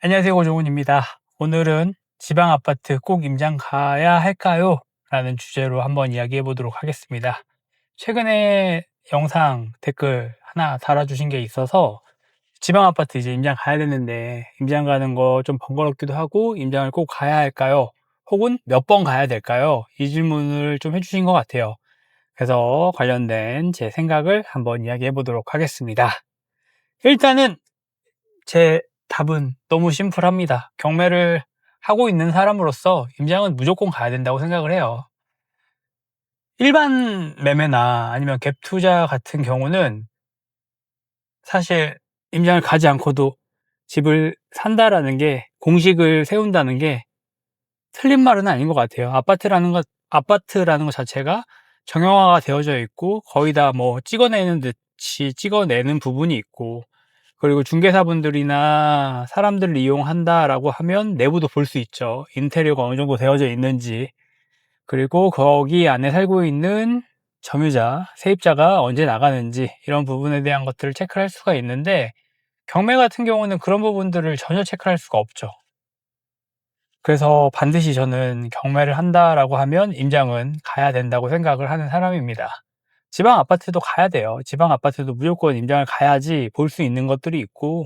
안녕하세요, 고종훈입니다. 오늘은 지방 아파트 꼭 임장 가야 할까요? 라는 주제로 한번 이야기해 보도록 하겠습니다. 최근에 영상 댓글 하나 달아주신 게 있어서 지방 아파트 이제 임장 가야 되는데 임장 가는 거 좀 번거롭기도 하고 임장을 꼭 가야 할까요? 혹은 몇 번 가야 될까요? 이 질문을 좀 해주신 것 같아요. 그래서 관련된 제 생각을 한번 이야기해 보도록 하겠습니다. 일단은 제 답은 너무 심플합니다. 경매를 하고 있는 사람으로서 임장은 무조건 가야 된다고 생각을 해요. 일반 매매나 아니면 갭 투자 같은 경우는 사실 임장을 가지 않고도 집을 산다라는 게, 공식을 세운다는 게 틀린 말은 아닌 것 같아요. 아파트라는 것 자체가 정형화가 되어져 있고 거의 다 뭐 찍어내는 듯이 찍어내는 부분이 있고, 그리고 중개사분들이나 사람들을 이용한다라고 하면 내부도 볼 수 있죠. 인테리어가 어느 정도 되어져 있는지, 그리고 거기 안에 살고 있는 점유자, 세입자가 언제 나가는지, 이런 부분에 대한 것들을 체크할 수가 있는데, 경매 같은 경우는 그런 부분들을 전혀 체크할 수가 없죠. 그래서 반드시 저는 경매를 한다라고 하면 임장은 가야 된다고 생각을 하는 사람입니다. 지방 아파트도 가야 돼요. 지방 아파트도 무조건 임장을 가야지 볼 수 있는 것들이 있고,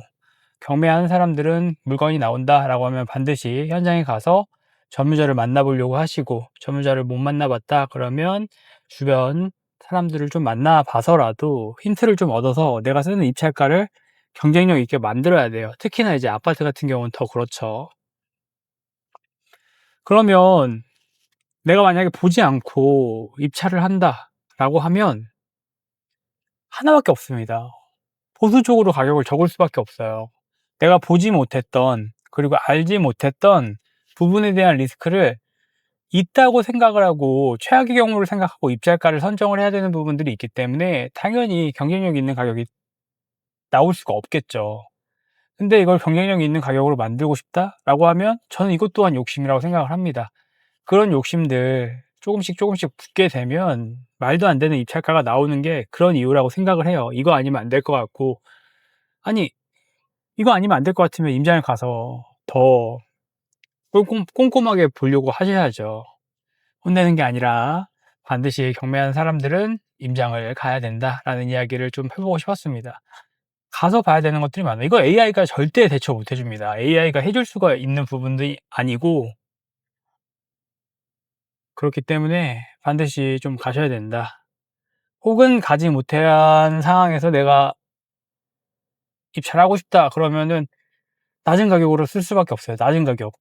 경매하는 사람들은 물건이 나온다라고 하면 반드시 현장에 가서 점유자를 만나보려고 하시고, 점유자를 못 만나봤다 그러면 주변 사람들을 좀 만나봐서라도 힌트를 좀 얻어서 내가 쓰는 입찰가를 경쟁력 있게 만들어야 돼요. 특히나 이제 아파트 같은 경우는 더 그렇죠. 그러면 내가 만약에 보지 않고 입찰을 한다라고 하면 하나밖에 없습니다. 보수적으로 가격을 적을 수밖에 없어요. 내가 보지 못했던, 그리고 알지 못했던 부분에 대한 리스크를 있다고 생각을 하고 최악의 경우를 생각하고 입찰가를 선정을 해야 되는 부분들이 있기 때문에 당연히 경쟁력 있는 가격이 나올 수가 없겠죠. 근데 이걸 경쟁력 있는 가격으로 만들고 싶다라고 하면 저는 이것 또한 욕심이라고 생각을 합니다. 그런 욕심들 조금씩 붙게 되면 말도 안 되는 입찰가가 나오는 게 그런 이유라고 생각을 해요. 이거 아니면 안 될 것 같고, 아니 이거 아니면 안 될 것 같으면 임장을 가서 더 꼼꼼하게 보려고 하셔야죠. 혼내는 게 아니라 반드시 경매하는 사람들은 임장을 가야 된다라는 이야기를 좀 해보고 싶었습니다. 가서 봐야 되는 것들이 많아요. 이거 AI가 절대 대처 못 해줍니다. AI가 해줄 수가 있는 부분들이 아니고, 그렇기 때문에 반드시 좀 가셔야 된다. 혹은 가지 못한 상황에서 내가 입찰하고 싶다 그러면은 낮은 가격으로 쓸 수밖에 없어요. 낮은 가격.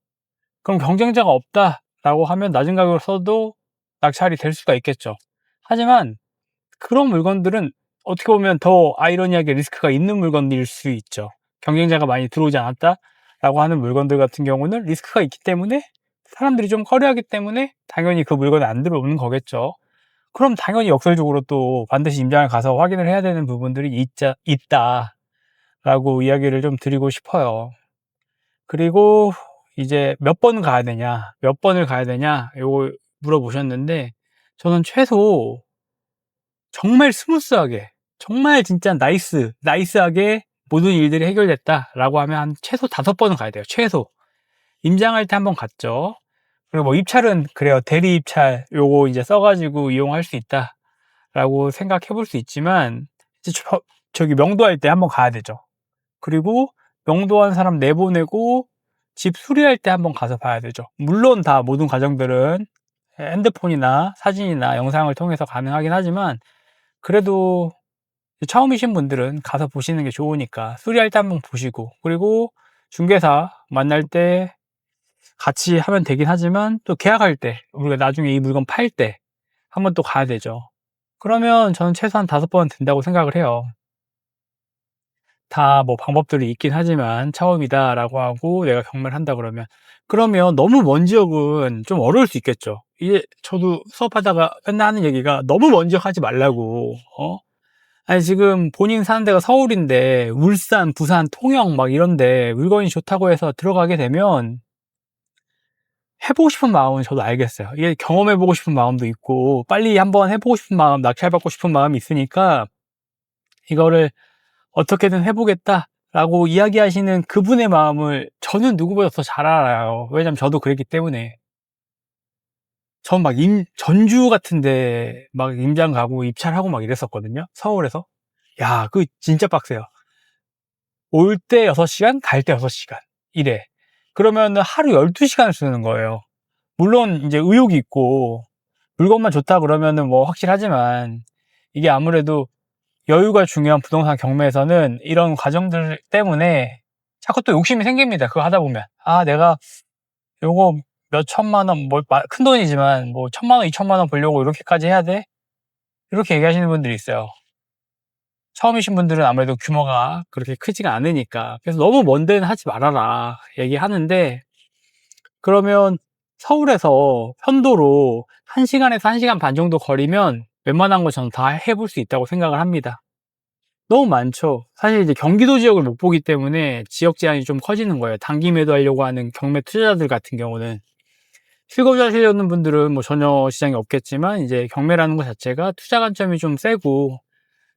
그럼 경쟁자가 없다라고 하면 낮은 가격으로 써도 낙찰이 될 수가 있겠죠. 하지만 그런 물건들은 어떻게 보면 더 아이러니하게 리스크가 있는 물건일 수 있죠. 경쟁자가 많이 들어오지 않았다라고 하는 물건들 같은 경우는 리스크가 있기 때문에 사람들이 좀 꺼려하기 때문에 당연히 그 물건이 안 들어오는 거겠죠. 그럼 당연히 역설적으로 또 반드시 임장을 가서 확인을 해야 되는 부분들이 있다라고 이야기를 좀 드리고 싶어요. 그리고 이제 몇 번 가야 되냐, 몇 번을 가야 되냐, 요거 물어보셨는데, 저는 최소 정말 스무스하게, 정말 진짜 나이스하게 모든 일들이 해결됐다라고 하면 한 최소 5번은 가야 돼요. 최소. 임장할 때 1번 갔죠. 그리고 뭐 입찰은 그래요. 대리 입찰 요거 이제 써가지고 이용할 수 있다라고 생각해 볼 수 있지만, 이제 저기 명도할 때 1번 가야 되죠. 그리고 명도한 사람 내보내고 집 수리할 때 1번 가서 봐야 되죠. 물론 다 모든 과정들은 핸드폰이나 사진이나 영상을 통해서 가능하긴 하지만, 그래도 처음이신 분들은 가서 보시는 게 좋으니까 수리할 때 1번 보시고, 그리고 중개사 만날 때 같이 하면 되긴 하지만 또 계약할 때, 우리가 나중에 이 물건 팔 때 1번 또 가야 되죠. 그러면 저는 최소한 5번 된다고 생각을 해요. 다 뭐 방법들이 있긴 하지만 처음이다라고 하고 내가 경매를 한다 그러면 너무 먼 지역은 좀 어려울 수 있겠죠. 이게 저도 수업하다가 맨날 하는 얘기가 너무 먼 지역 하지 말라고. 아니 지금 본인 사는 데가 서울인데 울산, 부산, 통영 막 이런데 물건이 좋다고 해서 들어가게 되면 해보고 싶은 마음은 저도 알겠어요. 이게 경험해보고 싶은 마음도 있고 빨리 한번 해보고 싶은 마음, 낙찰받고 싶은 마음이 있으니까 이거를 어떻게든 해보겠다 라고 이야기하시는 그분의 마음을 저는 누구보다 더 잘 알아요. 왜냐면 저도 그랬기 때문에. 전 막 전주 같은데 막 임장 가고 입찰하고 막 이랬었거든요. 서울에서. 야, 그 진짜 빡세요. 올 때 6시간, 갈 때 6시간. 이래. 그러면 하루 12시간을 쓰는 거예요. 물론 이제 의욕이 있고 물건만 좋다 그러면은 뭐 확실하지만 이게 아무래도 여유가 중요한 부동산 경매에서는 이런 과정들 때문에 자꾸 또 욕심이 생깁니다. 그거 하다 보면. 아, 내가 요거 몇 천만 원, 뭐, 큰 돈이지만, 뭐, 천만 원, 이천만 원 벌려고 이렇게까지 해야 돼? 이렇게 얘기하시는 분들이 있어요. 처음이신 분들은 아무래도 규모가 그렇게 크지가 않으니까. 그래서 너무 먼 데는 하지 말아라. 얘기하는데, 그러면 서울에서 편도로 1시간에서 1시간 반 정도 거리면 웬만한 거 저는 다 해볼 수 있다고 생각을 합니다. 너무 많죠. 사실 이제 경기도 지역을 못 보기 때문에 지역 제한이 좀 커지는 거예요. 단기 매도하려고 하는 경매 투자자들 같은 경우는. 실거주하시려는 분들은 뭐 전혀 시장이 없겠지만 이제 경매라는 것 자체가 투자 관점이 좀 세고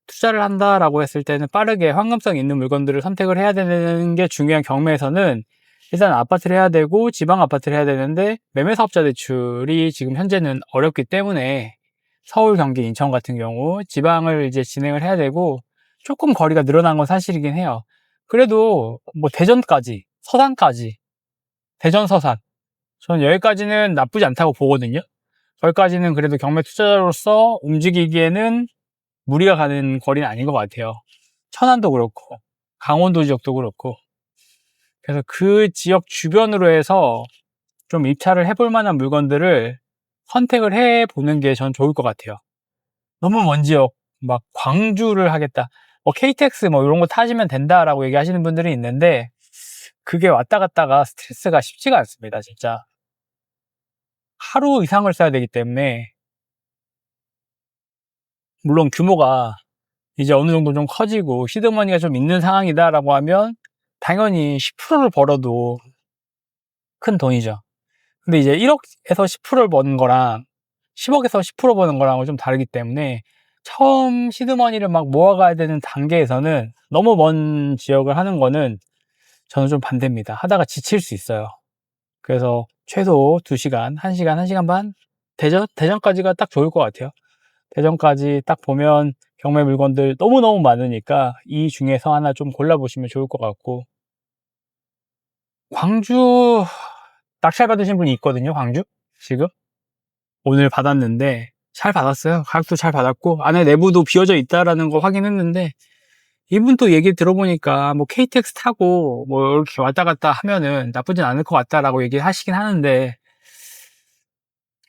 투자를 한다라고 했을 때는 빠르게 황금성 있는 물건들을 선택을 해야 되는 게 중요한 경매에서는 일단 아파트를 해야 되고 지방 아파트를 해야 되는데 매매 사업자 대출이 지금 현재는 어렵기 때문에 서울, 경기, 인천 같은 경우 지방을 이제 진행을 해야 되고 조금 거리가 늘어난 건 사실이긴 해요. 그래도 뭐 대전까지, 서산까지, 대전, 서산 저는 여기까지는 나쁘지 않다고 보거든요. 거기까지는 그래도 경매 투자자로서 움직이기에는 무리가 가는 거리는 아닌 것 같아요. 천안도 그렇고 강원도 지역도 그렇고 그래서 그 지역 주변으로 해서 좀 입찰을 해볼 만한 물건들을 선택을 해보는 게 전 좋을 것 같아요. 너무 먼 지역 막 광주를 하겠다 뭐 KTX 뭐 이런 거 타시면 된다라고 얘기하시는 분들이 있는데 그게 왔다 갔다가 스트레스가 쉽지가 않습니다. 진짜 하루 이상을 써야 되기 때문에 물론 규모가 이제 어느 정도 좀 커지고 시드머니가 좀 있는 상황이다라고 하면 당연히 10%를 벌어도 큰 돈이죠. 근데 이제 1억에서 10%를 버는 거랑 10억에서 10% 버는 거랑은 좀 다르기 때문에 처음 시드머니를 막 모아가야 되는 단계에서는 너무 먼 지역을 하는 거는 저는 좀 반대입니다. 하다가 지칠 수 있어요. 그래서 최소 2시간, 1시간, 1시간 반? 대전까지가 딱 좋을 것 같아요. 대전까지 딱 보면 경매 물건들 너무너무 많으니까 이 중에서 하나 좀 골라보시면 좋을 것 같고 광주 낙찰 받으신 분이 있거든요. 광주 지금 오늘 받았는데 잘 받았어요. 가격도 잘 받았고 안에 내부도 비어져 있다라는 거 확인했는데 이분 또 얘기 들어보니까 뭐 KTX 타고 뭐 이렇게 왔다 갔다 하면은 나쁘진 않을 것 같다라고 얘기하시긴 하는데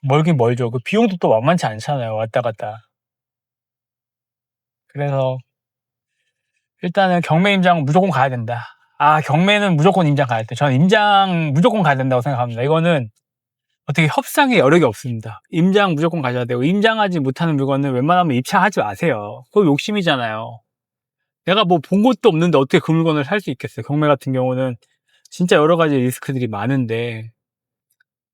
멀긴 멀죠. 그 비용도 또 만만치 않잖아요. 왔다 갔다. 그래서 일단은 경매 임장은 무조건 가야 된다. 아, 경매는 무조건 임장 가야 돼. 저는 임장 무조건 가야 된다고 생각합니다. 이거는 어떻게 협상의 여력이 없습니다. 임장 무조건 가셔야 되고, 임장하지 못하는 물건은 웬만하면 입찰하지 마세요. 그거 욕심이잖아요. 내가 뭐 본 것도 없는데 어떻게 그 물건을 살 수 있겠어요. 경매 같은 경우는 진짜 여러 가지 리스크들이 많은데,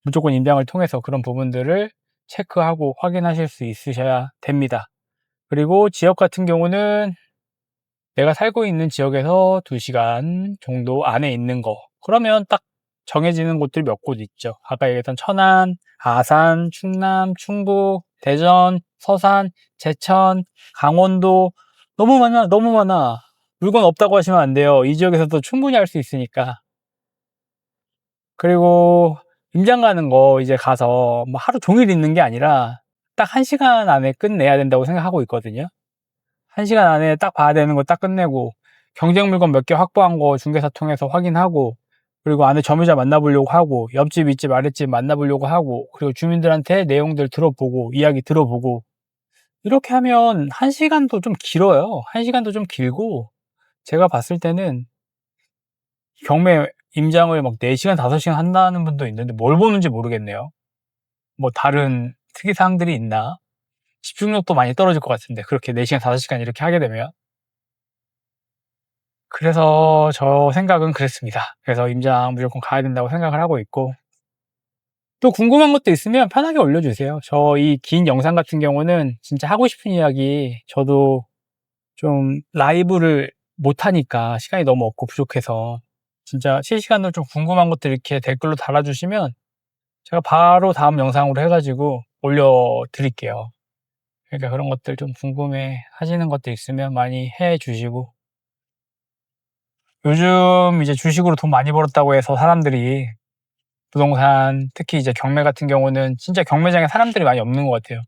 무조건 임장을 통해서 그런 부분들을 체크하고 확인하실 수 있으셔야 됩니다. 그리고 지역 같은 경우는 내가 살고 있는 지역에서 2시간 정도 안에 있는 거. 그러면 딱 정해지는 곳들이 몇 곳 있죠. 아까 얘기했던 천안, 아산, 충남, 충북, 대전, 서산, 제천, 강원도. 너무 많아, 너무 많아. 물건 없다고 하시면 안 돼요. 이 지역에서도 충분히 할 수 있으니까. 그리고 임장 가는 거 이제 가서 뭐 하루 종일 있는 게 아니라 딱 1시간 안에 끝내야 된다고 생각하고 있거든요. 1시간 안에 딱 봐야 되는 거 딱 끝내고 경쟁 물건 몇 개 확보한 거 중개사 통해서 확인하고 그리고 안에 점유자 만나보려고 하고 옆집, 윗집, 아랫집 만나보려고 하고 그리고 주민들한테 내용들 들어보고 이야기 들어보고 이렇게 하면 1시간도 좀 길어요. 1시간도 좀 길고 제가 봤을 때는 경매 임장을 막 4시간, 5시간 한다는 분도 있는데 뭘 보는지 모르겠네요. 뭐 다른 특이사항들이 있나? 집중력도 많이 떨어질 것 같은데 그렇게 4시간, 5시간 이렇게 하게 되면 그래서 저 생각은 그랬습니다. 그래서 임장 무조건 가야 된다고 생각을 하고 있고 또 궁금한 것도 있으면 편하게 올려주세요. 저 이 긴 영상 같은 경우는 진짜 하고 싶은 이야기 저도 좀 라이브를 못하니까 시간이 너무 없고 부족해서 진짜 실시간으로 좀 궁금한 것들 이렇게 댓글로 달아주시면 제가 바로 다음 영상으로 해가지고 올려드릴게요. 그러니까 그런 것들 좀 궁금해 하시는 것들 있으면 많이 해 주시고, 요즘 이제 주식으로 돈 많이 벌었다고 해서 사람들이 부동산, 특히 이제 경매 같은 경우는 진짜 경매장에 사람들이 많이 없는 것 같아요.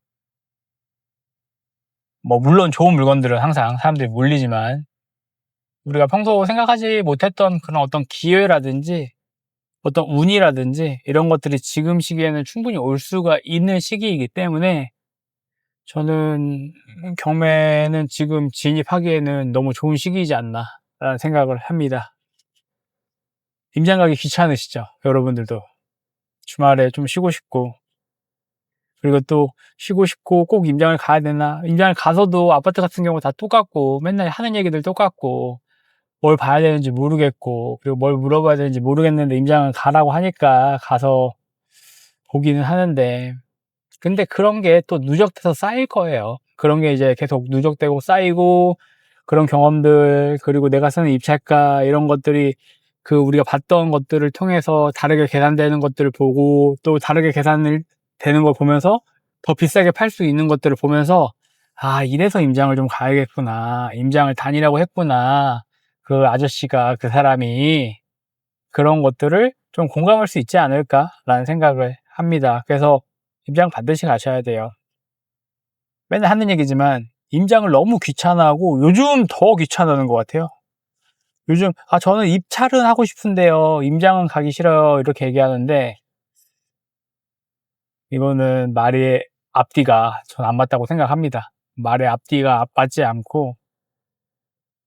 뭐 물론 좋은 물건들은 항상 사람들이 몰리지만 우리가 평소 생각하지 못했던 그런 어떤 기회라든지 어떤 운이라든지 이런 것들이 지금 시기에는 충분히 올 수가 있는 시기이기 때문에 저는 경매는 지금 진입하기에는 너무 좋은 시기이지 않나 라는 생각을 합니다. 임장 가기 귀찮으시죠? 여러분들도 주말에 좀 쉬고 싶고, 그리고 또 쉬고 싶고 꼭 임장을 가야 되나, 임장을 가서도 아파트 같은 경우 다 똑같고 맨날 하는 얘기들 똑같고 뭘 봐야 되는지 모르겠고, 그리고 뭘 물어봐야 되는지 모르겠는데 임장을 가라고 하니까 가서 보기는 하는데, 근데 그런 게 또 누적돼서 쌓일 거예요. 그런 게 이제 계속 누적되고 쌓이고, 그런 경험들, 그리고 내가 쓰는 입찰가 이런 것들이 그 우리가 봤던 것들을 통해서 다르게 계산되는 것들을 보고, 또 다르게 계산을 되는 걸 보면서 더 비싸게 팔 수 있는 것들을 보면서, 아, 이래서 임장을 좀 가야겠구나, 임장을 다니라고 했구나, 그 아저씨가, 그 사람이, 그런 것들을 좀 공감할 수 있지 않을까라는 생각을 합니다. 그래서 임장 반드시 가셔야 돼요. 맨날 하는 얘기지만 임장을 너무 귀찮아하고 요즘 더 귀찮아하는 것 같아요. 요즘 저는 입찰은 하고 싶은데요, 임장은 가기 싫어요, 이렇게 얘기하는데 이거는 말의 앞뒤가 전 안 맞다고 생각합니다. 말의 앞뒤가 맞지 않고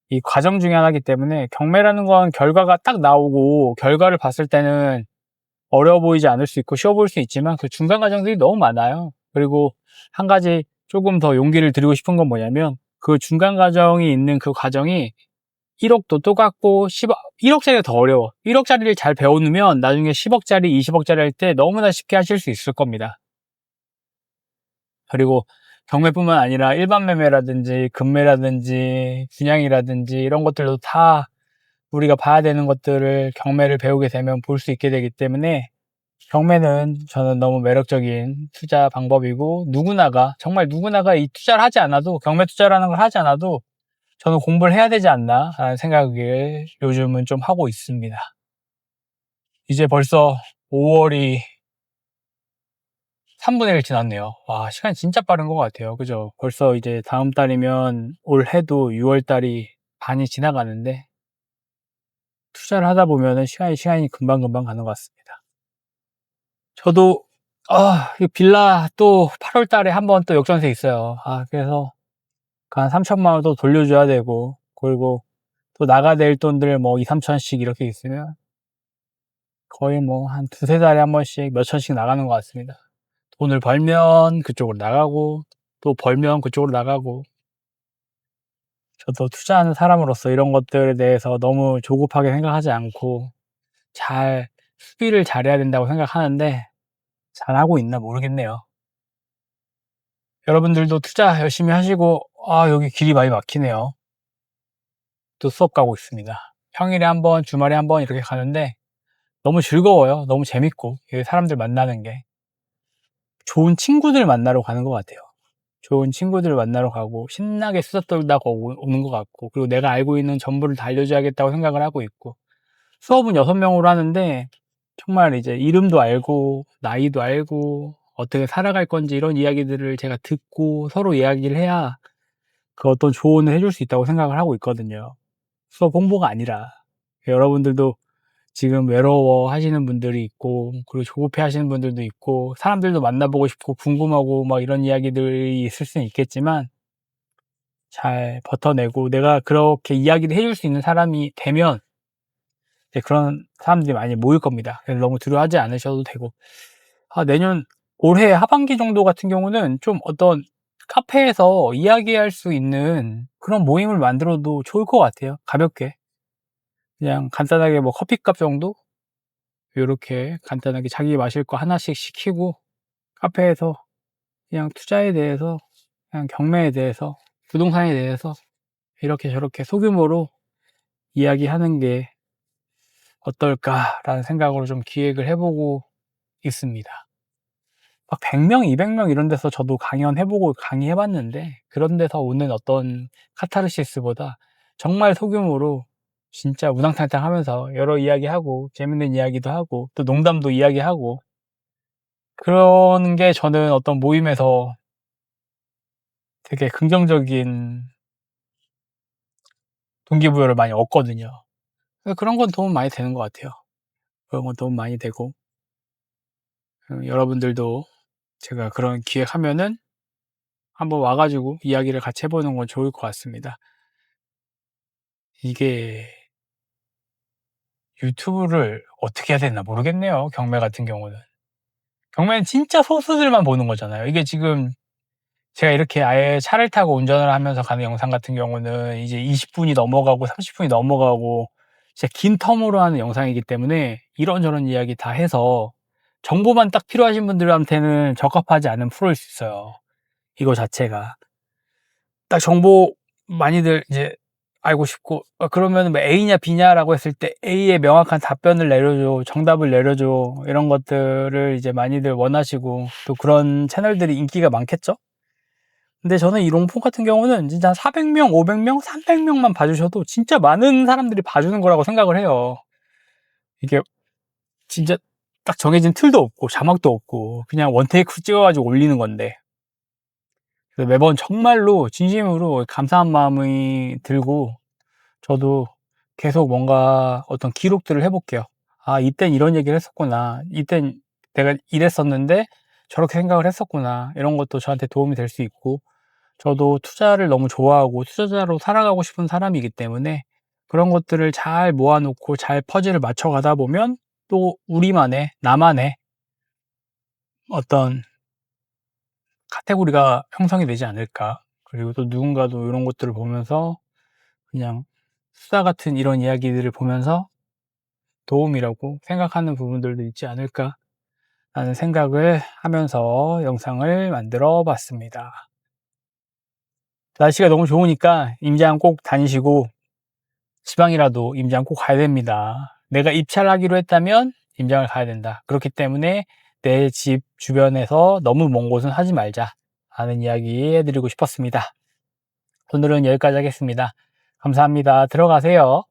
이 과정 중에 하나이기 때문에, 경매라는 건 결과가 딱 나오고 결과를 봤을 때는 어려워 보이지 않을 수 있고 쉬워 보일 수 있지만 그 중간 과정들이 너무 많아요. 그리고 한 가지 조금 더 용기를 드리고 싶은 건 뭐냐면, 그 중간 과정이 있는 그 과정이 1억도 똑같고 10억, 1억짜리가 더 어려워. 1억짜리를 잘 배워놓으면 나중에 10억짜리, 20억짜리 할 때 너무나 쉽게 하실 수 있을 겁니다. 그리고 경매뿐만 아니라 일반 매매라든지 금매라든지 분양이라든지 이런 것들도 다 우리가 봐야 되는 것들을 경매를 배우게 되면 볼 수 있게 되기 때문에, 경매는 저는 너무 매력적인 투자 방법이고, 누구나가, 정말 누구나가 이 투자를 하지 않아도, 경매 투자라는 걸 하지 않아도 저는 공부를 해야 되지 않나 라는 생각을 요즘은 좀 하고 있습니다. 이제 벌써 5월이 3분의 1 지났네요. 와, 시간이 진짜 빠른 것 같아요. 그죠? 벌써 이제 다음 달이면 올해도 6월 달이 반이 지나가는데, 투자를 하다 보면은 시간이 금방금방 가는 것 같습니다. 저도 이 빌라 또 8월 달에 한번 또 역전세 있어요. 그래서 그 한 3천만 원 또 돌려줘야 되고, 그리고 또 나가야 될 돈들 뭐 2, 3천씩 이렇게 있으면 거의 뭐 한 두세 달에 한 번씩 몇 천씩 나가는 것 같습니다. 돈을 벌면 그쪽으로 나가고, 또 벌면 그쪽으로 나가고. 저도 투자하는 사람으로서 이런 것들에 대해서 너무 조급하게 생각하지 않고 잘 수비를 잘해야 된다고 생각하는데, 잘하고 있나 모르겠네요. 여러분들도 투자 열심히 하시고, 여기 길이 많이 막히네요. 또 수업 가고 있습니다. 평일에 한 번, 주말에 한 번 이렇게 가는데 너무 즐거워요. 너무 재밌고, 사람들 만나는 게. 좋은 친구들 만나러 가는 것 같아요. 좋은 친구들 만나러 가고 신나게 수다 떨다가 오는 것 같고, 그리고 내가 알고 있는 전부를 다 알려줘야겠다고 생각을 하고 있고, 수업은 6명으로 하는데 정말 이제 이름도 알고 나이도 알고 어떻게 살아갈 건지 이런 이야기들을 제가 듣고 서로 이야기를 해야 그 어떤 조언을 해줄 수 있다고 생각을 하고 있거든요. 수업 홍보가 아니라. 여러분들도 지금 외로워 하시는 분들이 있고, 그리고 조급해 하시는 분들도 있고, 사람들도 만나보고 싶고 궁금하고 막 이런 이야기들이 있을 수는 있겠지만, 잘 버텨내고 내가 그렇게 이야기를 해줄 수 있는 사람이 되면 이제 그런 사람들이 많이 모일 겁니다. 그래서 너무 두려워하지 않으셔도 되고, 내년 올해 하반기 정도 같은 경우는 좀 어떤 카페에서 이야기할 수 있는 그런 모임을 만들어도 좋을 것 같아요. 가볍게 그냥 간단하게 뭐 커피값 정도 요렇게 간단하게 자기 마실 거 하나씩 시키고, 카페에서 그냥 투자에 대해서, 그냥 경매에 대해서, 부동산에 대해서 이렇게 저렇게 소규모로 이야기하는 게 어떨까라는 생각으로 좀 기획을 해보고 있습니다. 막 100명, 200명 이런 데서 저도 강연해보고 강의해봤는데 그런 데서 오는 어떤 카타르시스보다 정말 소규모로 진짜 우당탕탕 하면서 여러 이야기하고 재밌는 이야기도 하고 또 농담도 이야기하고 그러는 게 저는 어떤 모임에서 되게 긍정적인 동기부여를 많이 얻거든요. 그런 건 도움 많이 되는 것 같아요. 그런 건 도움 많이 되고 여러분들도 제가 그런 기획하면은 한번 와 가지고 이야기를 같이 해보는 건 좋을 것 같습니다. 이게 유튜브를 어떻게 해야 되나 모르겠네요, 경매 같은 경우는. 경매는 진짜 소수들만 보는 거잖아요. 이게 지금 제가 이렇게 아예 차를 타고 운전을 하면서 가는 영상 같은 경우는 이제 20분이 넘어가고 30분이 넘어가고 진짜 긴 텀으로 하는 영상이기 때문에 이런저런 이야기 다 해서 정보만 딱 필요하신 분들한테는 적합하지 않은 프로일 수 있어요, 이거 자체가. 딱 정보 많이들 이제 알고 싶고 그러면 뭐 A냐 B냐라고 했을 때 A의 명확한 답변을 내려줘, 정답을 내려줘, 이런 것들을 이제 많이들 원하시고 또 그런 채널들이 인기가 많겠죠. 근데 저는 이 롱폼 같은 경우는 진짜 400명, 500명, 300명만 봐주셔도 진짜 많은 사람들이 봐주는 거라고 생각을 해요. 이게 진짜 딱 정해진 틀도 없고 자막도 없고 그냥 원테이크 찍어가지고 올리는 건데 매번 정말로 진심으로 감사한 마음이 들고 저도 계속 뭔가 어떤 기록들을 해볼게요. 아, 이땐 이런 얘기를 했었구나. 이땐 내가 이랬었는데 저렇게 생각을 했었구나. 이런 것도 저한테 도움이 될 수 있고 저도 투자를 너무 좋아하고 투자자로 살아가고 싶은 사람이기 때문에 그런 것들을 잘 모아놓고 잘 퍼즐을 맞춰가다 보면 또 우리만의, 나만의 어떤 카테고리가 형성이 되지 않을까. 그리고 또 누군가도 이런 것들을 보면서 그냥 수다 같은 이런 이야기들을 보면서 도움이라고 생각하는 부분들도 있지 않을까 라는 생각을 하면서 영상을 만들어 봤습니다. 날씨가 너무 좋으니까 임장 꼭 다니시고 지방이라도 임장 꼭 가야 됩니다. 내가 입찰을 하기로 했다면 임장을 가야 된다. 그렇기 때문에 내 집 주변에서 너무 먼 곳은 하지 말자 라는 이야기 해드리고 싶었습니다. 오늘은 여기까지 하겠습니다. 감사합니다. 들어가세요.